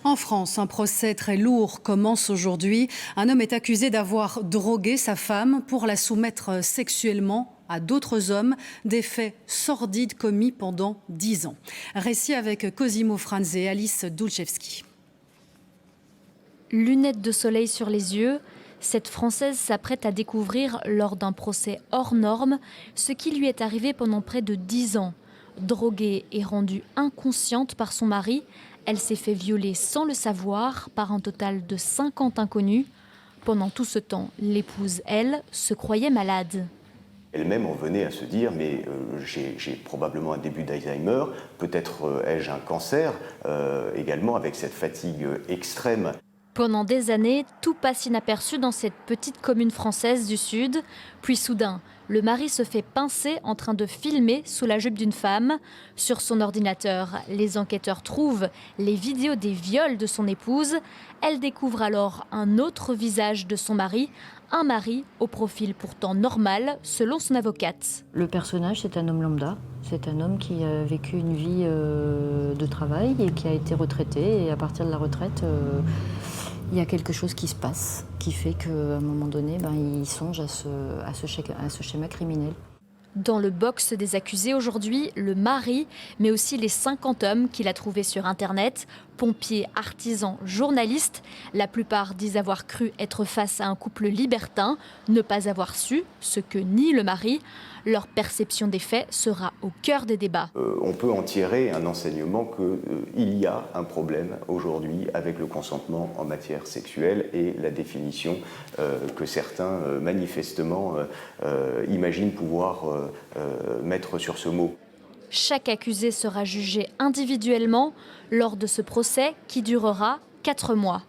En France, un procès très lourd commence aujourd'hui. Un homme est accusé d'avoir drogué sa femme pour la soumettre sexuellement à d'autres hommes, des faits sordides commis pendant 10 ans. Récit avec Cosimo Franz et Alice Dulczewski. Lunettes de soleil sur les yeux, cette Française s'apprête à découvrir lors d'un procès hors norme ce qui lui est arrivé pendant près de 10 ans. Droguée et rendue inconsciente par son mari, elle s'est fait violer sans le savoir par un total de 50 inconnus. Pendant tout ce temps, l'épouse, elle, se croyait malade. Elle-même en venait à se dire mais j'ai probablement un début d'Alzheimer, peut-être ai-je un cancer, également avec cette fatigue extrême. Pendant des années, tout passe inaperçu dans cette petite commune française du Sud. Puis soudain, le mari se fait pincer en train de filmer sous la jupe d'une femme. Sur son ordinateur, les enquêteurs trouvent les vidéos des viols de son épouse. Elle découvre alors un autre visage de son mari, un mari au profil pourtant normal selon son avocate. Le personnage, c'est un homme lambda. C'est un homme qui a vécu une vie de travail et qui a été retraité. Et à partir de la retraite, il y a quelque chose qui se passe, qui fait qu'à un moment donné, il songe à ce schéma criminel. Dans le box des accusés aujourd'hui, le mari, mais aussi les 50 hommes qu'il a trouvés sur Internet, pompiers, artisans, journalistes. La plupart disent avoir cru être face à un couple libertin, ne pas avoir su ce que nie le mari. Leur perception des faits sera au cœur des débats. On peut en tirer un enseignement qu'il y a un problème aujourd'hui avec le consentement en matière sexuelle et la définition que certains manifestement imaginent pouvoir mettre sur ce mot. Chaque accusé sera jugé individuellement lors de ce procès qui durera 4 mois.